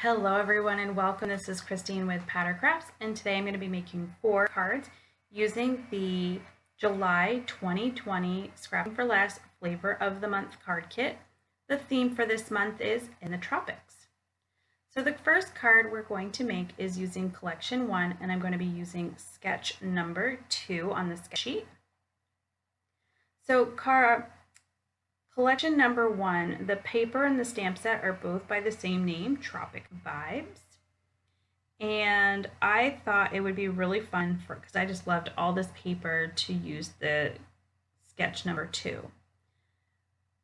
Hello everyone and welcome. This is Christine with Patter Crafts, and today I'm going to be making 4 cards using the July 2020 Scrapping for Less Flavor of the Month card kit. The theme for this month is in the tropics. So the first card we're going to make is using collection 1, and I'm going to be using sketch number 2 on the sketch sheet. So collection number 1, the paper and the stamp set are both by the same name, Tropic Vibes. And I thought it would be really fun because I just loved all this paper to use the sketch number 2.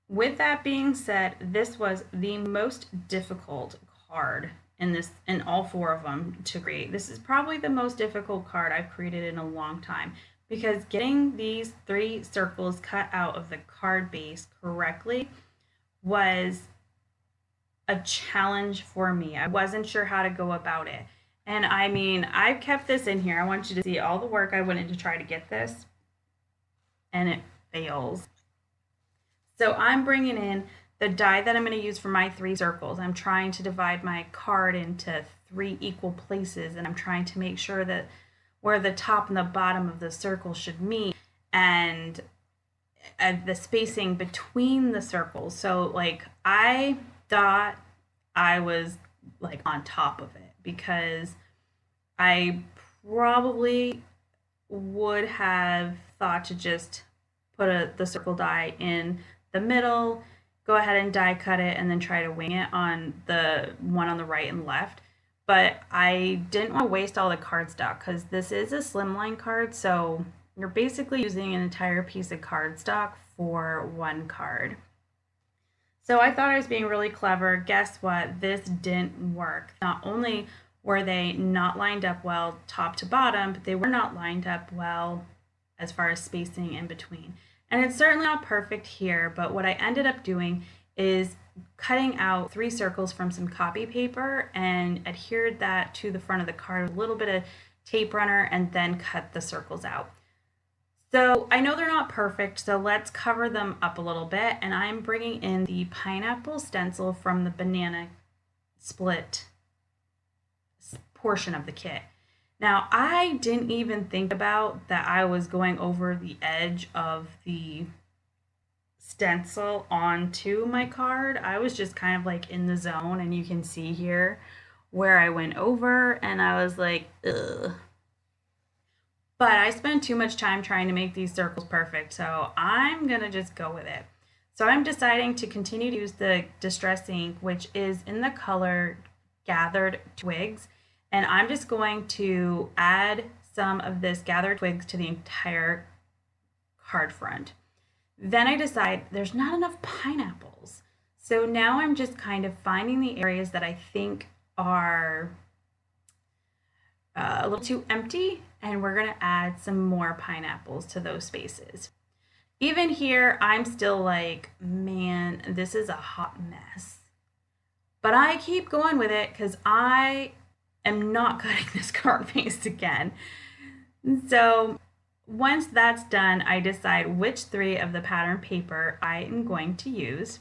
With that being said, this was the most difficult card in all 4 of them to create. This is probably the most difficult card I've created in a long time, because getting these 3 circles cut out of the card base correctly was a challenge for me. I wasn't sure how to go about it. And I mean, I've kept this in here. I want you to see all the work I went in to try to get this, and it fails. So I'm bringing in the die that I'm going to use for my 3 circles. I'm trying to divide my card into 3 equal places, and I'm trying to make sure that where the top and the bottom of the circle should meet, and the spacing between the circles. So like, I thought I was like on top of it, because I probably would have thought to just put the circle die in the middle, go ahead and die cut it, and then try to wing it on the one on the right and left. But I didn't want to waste all the cardstock, because this is a slimline card, so you're basically using an entire piece of cardstock for 1 card. So I thought I was being really clever. Guess what? This didn't work. Not only were they not lined up well top to bottom, but they were not lined up well as far as spacing in between. And it's certainly not perfect here, but what I ended up doing is cutting out 3 circles from some copy paper and adhered that to the front of the card with a little bit of tape runner, and then cut the circles out. So I know they're not perfect, so let's cover them up a little bit. And I'm bringing in the pineapple stencil from the banana split portion of the kit. Now, I didn't even think about that I was going over the edge of the stencil onto my card. I was just kind of like in the zone, and you can see here where I went over, and I was like, ugh. But I spent too much time trying to make these circles perfect, so I'm gonna just go with it. So I'm deciding to continue to use the Distress ink, which is in the color Gathered Twigs, and I'm just going to add some of this Gathered Twigs to the entire card front. Then I decide there's not enough pineapples. So now I'm just kind of finding the areas that I think are a little too empty, and we're going to add some more pineapples to those spaces. Even here, I'm still like, man, this is a hot mess. But I keep going with it because I am not cutting this card base again. So once that's done, I decide which 3 of the pattern paper I am going to use.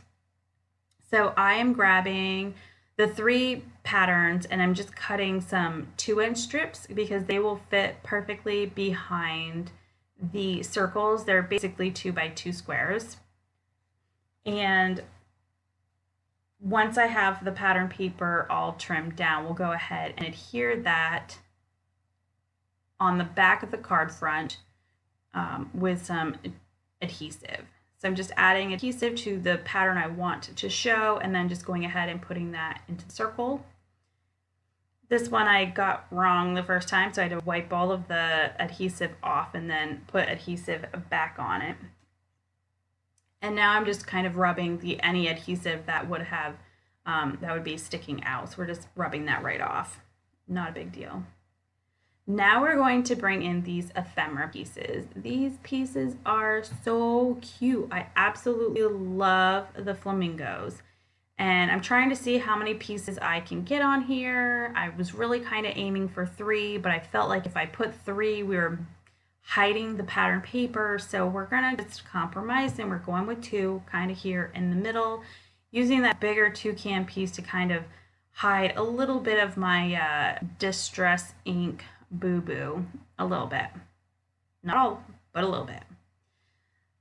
So I am grabbing the 3 patterns, and I'm just cutting some 2-inch strips because they will fit perfectly behind the circles. They're basically 2 by 2 squares. And once I have the pattern paper all trimmed down, we'll go ahead and adhere that on the back of the card front with some adhesive. So I'm just adding adhesive to the pattern I want to show, and then just going ahead and putting that into the circle. This one I got wrong the first time, so I had to wipe all of the adhesive off and then put adhesive back on it. And now I'm just kind of rubbing any adhesive that would have that would be sticking out. So we're just rubbing that right off. Not a big deal. Now we're going to bring in these ephemera pieces. These pieces are so cute. I absolutely love the flamingos. And I'm trying to see how many pieces I can get on here. I was really kind of aiming for 3, but I felt like if I put 3, we were hiding the pattern paper. So we're gonna just compromise, and we're going with 2 kind of here in the middle, using that bigger toucan piece to kind of hide a little bit of my Distress ink boo-boo, a little bit. Not all, but a little bit.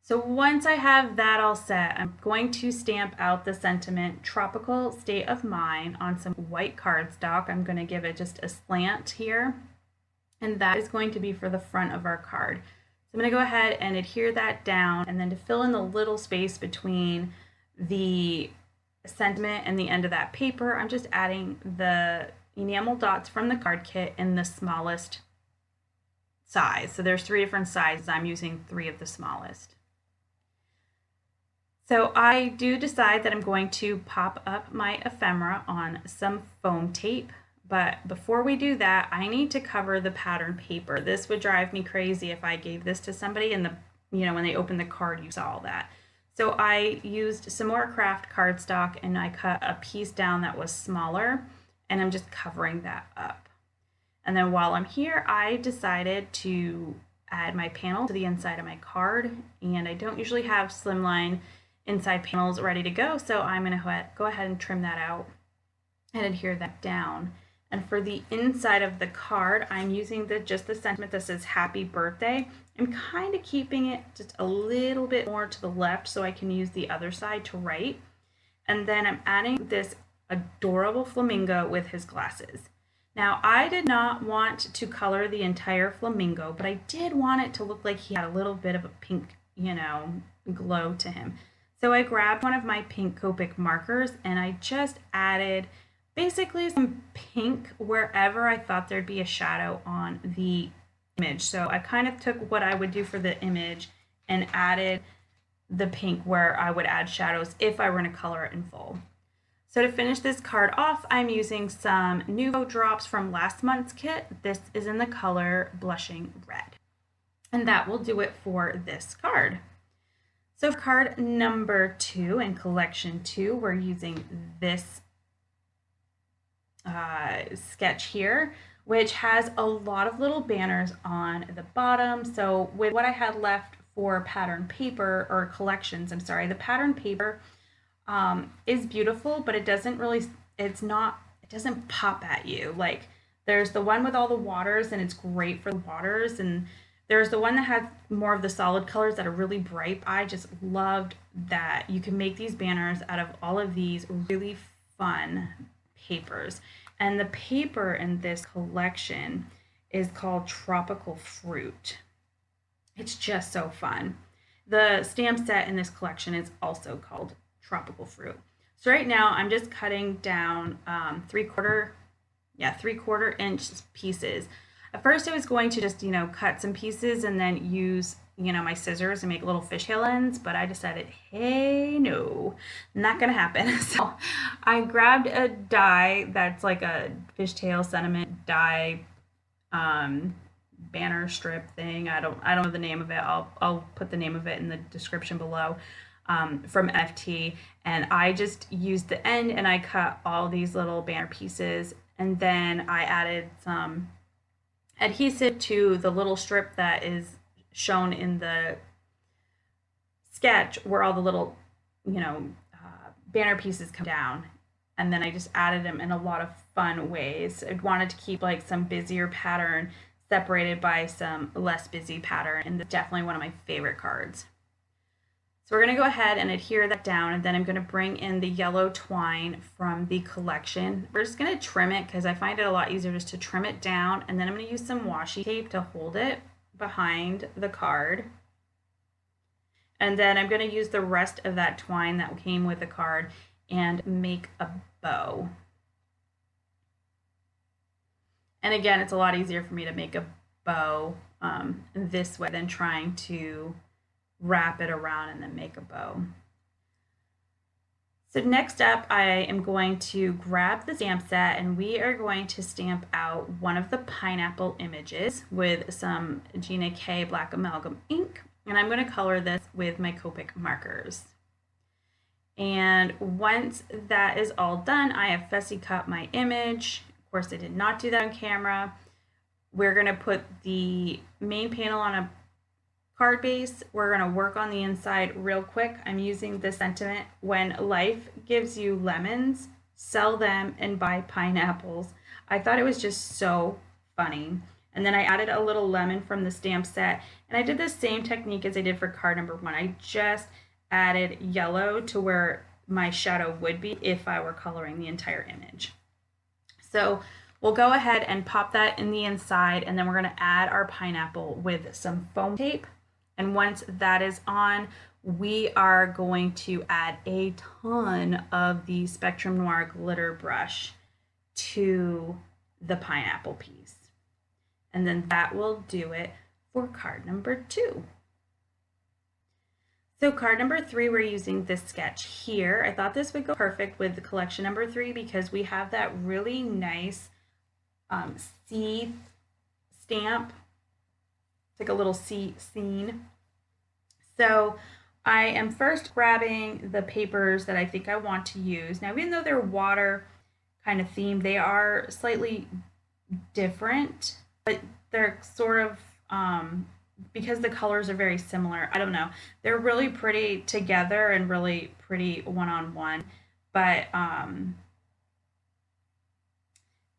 So once I have that all set, I'm going to stamp out the sentiment Tropical State of Mind on some white cardstock. I'm going to give it just a slant here, and that is going to be for the front of our card. So I'm going to go ahead and adhere that down, and then to fill in the little space between the sentiment and the end of that paper, I'm just adding the enamel dots from the card kit in the smallest size. So there's 3 different sizes. I'm using 3 of the smallest. So I do decide that I'm going to pop up my ephemera on some foam tape, but before we do that, I need to cover the pattern paper. This would drive me crazy if I gave this to somebody and when they opened the card, you saw all that. So I used some more craft cardstock and I cut a piece down that was smaller, and I'm just covering that up. And then while I'm here, I decided to add my panel to the inside of my card, and I don't usually have slimline inside panels ready to go, so I'm going to go ahead and trim that out and adhere that down. And for the inside of the card, I'm using just the sentiment that says happy birthday. I'm kind of keeping it just a little bit more to the left so I can use the other side to write. And then I'm adding this adorable flamingo with his glasses. Now, I did not want to color the entire flamingo, but I did want it to look like he had a little bit of a pink, glow to him. So I grabbed one of my pink Copic markers and I just added basically some pink wherever I thought there'd be a shadow on the image. So I kind of took what I would do for the image and added the pink where I would add shadows if I were going to color it in full. So to finish this card off, I'm using some Nuvo drops from last month's kit. This is in the color Blushing Red. And that will do it for this card. So for card number 2 in collection 2, we're using this sketch here, which has a lot of little banners on the bottom. So with what I had left for pattern paper, or collections, I'm sorry, the pattern paper is beautiful, but it doesn't pop at you. Like, there's the one with all the waters and it's great for the waters, and there's the one that has more of the solid colors that are really bright. I just loved that you can make these banners out of all of these really fun papers. And the paper in this collection is called Tropical Fruit. It's just so fun. The stamp set in this collection is also called Tropical Fruit. So right now I'm just cutting down 3/4 inch pieces. At first I was going to just, cut some pieces and then use, my scissors and make little fishtail ends, but I decided, hey, no, not gonna happen. So I grabbed a die that's like a fishtail sentiment die banner strip thing. I don't know the name of it. I'll put the name of it in the description below. From FT, and I just used the end and I cut all these little banner pieces, and then I added some adhesive to the little strip that is shown in the sketch where all the little banner pieces come down, and then I just added them in a lot of fun ways. I wanted to keep like some busier pattern separated by some less busy pattern, and definitely one of my favorite cards. So we're going to go ahead and adhere that down, and then I'm going to bring in the yellow twine from the collection. We're just going to trim it because I find it a lot easier just to trim it down, and then I'm going to use some washi tape to hold it behind the card. And then I'm going to use the rest of that twine that came with the card and make a bow. And again, it's a lot easier for me to make a bow this way than trying to wrap it around and then make a bow. So next up, I am going to grab the stamp set and we are going to stamp out one of the pineapple images with some Gina K Black Amalgam ink, and I'm going to color this with my Copic markers. And once that is all done, I have fussy cut my image. Of course, I did not do that on camera. We're going to put the main panel on a card base. We're going to work on the inside real quick. I'm using the sentiment, when life gives you lemons, sell them, and buy pineapples. I thought it was just so funny. And then I added a little lemon from the stamp set. And I did the same technique as I did for card number 1. I just added yellow to where my shadow would be if I were coloring the entire image. So we'll go ahead and pop that in the inside, and then we're going to add our pineapple with some foam tape. And once that is on, we are going to add a ton of the Spectrum Noir glitter brush to the pineapple piece. And then that will do it for card number 2. So card number 3, we're using this sketch here. I thought this would go perfect with the collection number 3 because we have that really nice sea stamp. It's like a little sea scene. So I am first grabbing the papers that I think I want to use. Now, even though they're water kind of themed, they are slightly different, but they're sort of, because the colors are very similar, I don't know. They're really pretty together and really pretty one-on-one. But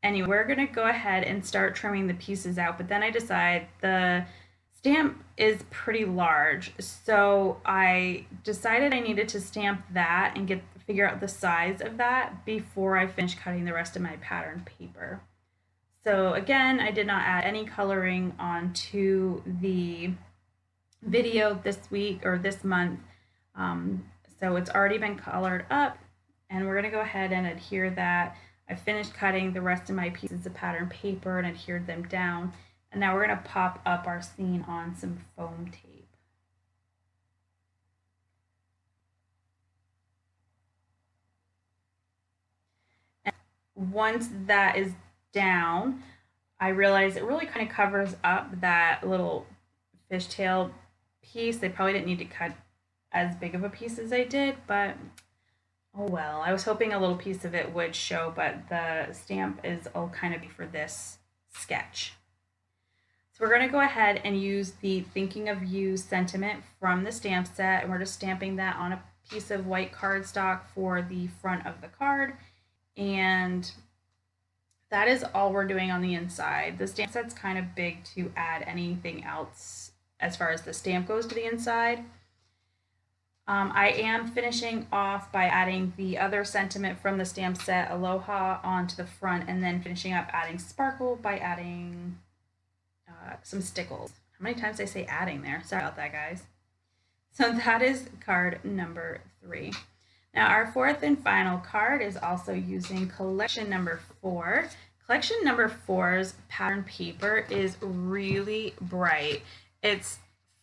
anyway, we're going to go ahead and start trimming the pieces out. But then I decide the stamp is pretty large, so I decided I needed to stamp that and figure out the size of that before I finish cutting the rest of my pattern paper. So again, I did not add any coloring onto the video this week or this month, so it's already been colored up, and we're going to go ahead and adhere that. I finished cutting the rest of my pieces of pattern paper and adhered them down. And now we're going to pop up our scene on some foam tape. And once that is down, I realized it really kind of covers up that little fishtail piece. They probably didn't need to cut as big of a piece as I did, but oh well. I was hoping a little piece of it would show, but the stamp is all kind of for this sketch. So we're going to go ahead and use the Thinking of You sentiment from the stamp set, and we're just stamping that on a piece of white cardstock for the front of the card. And that is all we're doing on the inside. The stamp set's kind of big to add anything else as far as the stamp goes to the inside. I am finishing off by adding the other sentiment from the stamp set, Aloha, onto the front, and then finishing up adding sparkle by adding some stickles. How many times did I say adding there? Sorry about that, guys. So that is card number 3. Now our 4th and final card is also using collection number 4. Collection number 4's pattern paper is really bright. It's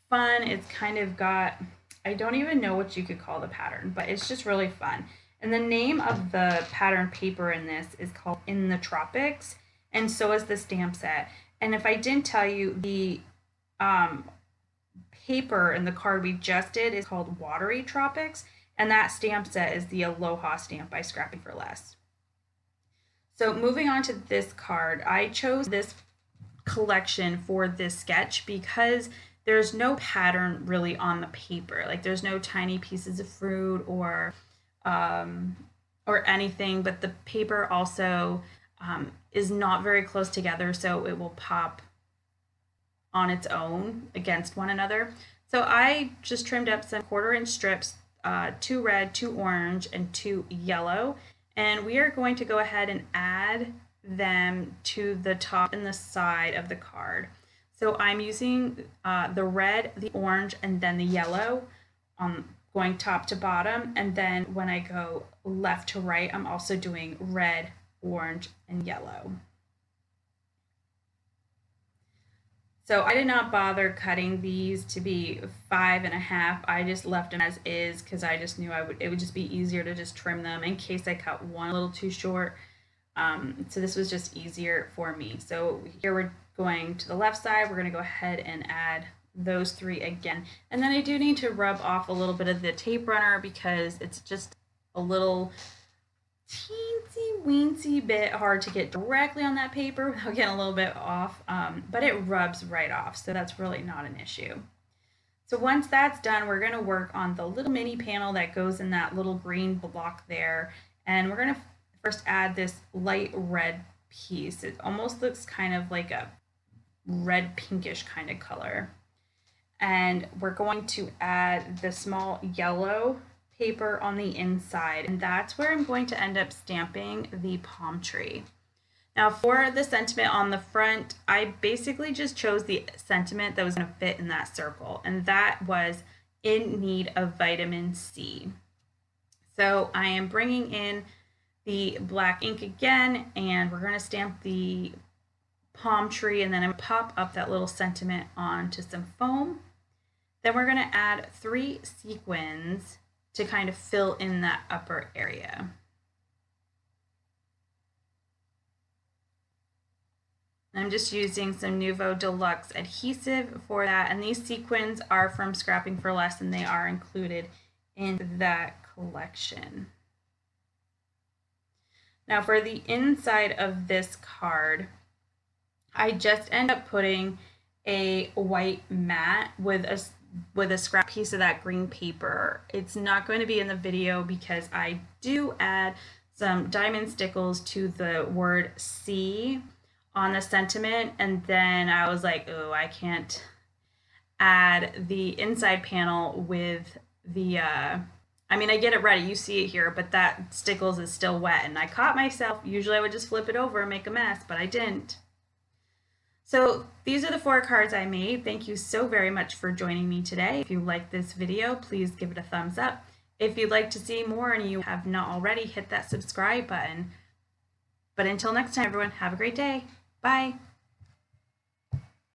fun. It's kind of got, I don't even know what you could call the pattern, but it's just really fun. And the name of the pattern paper in this is called In the Tropics, and so is the stamp set. And if I didn't tell you, the paper in the card we just did is called Watery Tropics, and that stamp set is the Aloha stamp by Scrapping for Less. So moving on to this card, I chose this collection for this sketch because there's no pattern really on the paper. Like there's no tiny pieces of fruit or anything, but the paper also is not very close together, so it will pop on its own against one another. So I just trimmed up some 1/4-inch strips, 2 red, 2 orange, and 2 yellow, and we are going to go ahead and add them to the top and the side of the card. So I'm using the red, the orange, and then the yellow, going top to bottom, and then when I go left to right, I'm also doing red, orange, and yellow. So I did not bother cutting these to be 5.5. I just left them as is because I just knew it would just be easier to just trim them in case I cut one a little too short. So this was just easier for me. So here we're going to the left side. We're going to go ahead and add those 3 again. And then I do need to rub off a little bit of the tape runner because it's just a little teensy weensy bit hard to get directly on that paper without getting a little bit off, but it rubs right off, so that's really not an issue. So once that's done, we're going to work on the little mini panel that goes in that little green block there, and we're going to first add this light red piece. It almost looks kind of like a red pinkish kind of color. And we're going to add the small yellow paper on the inside, and that's where I'm going to end up stamping the palm tree. Now for the sentiment on the front, I basically just chose the sentiment that was going to fit in that circle, and that was in need of vitamin C. So I am bringing in the black ink again, and we're going to stamp the palm tree, and then I'm going to pop up that little sentiment onto some foam. Then we're going to add 3 sequins to kind of fill in that upper area. I'm just using some Nuvo Deluxe adhesive for that, and these sequins are from Scrapping for Less, and they are included in that collection. Now for the inside of this card, I just end up putting a white mat with a scrap piece of that green paper. It's not going to be in the video because I do add some diamond stickles to the word C on the sentiment, and then I was like, oh, I can't add the inside panel with the I mean, I get it ready, you see it here, but that stickles is still wet, and I caught myself. Usually I would just flip it over and make a mess, but I didn't. So these are the 4 cards I made. Thank you so very much for joining me today. If you like this video, please give it a thumbs up. If you'd like to see more and you have not already, hit that subscribe button. But until next time, everyone, have a great day. Bye.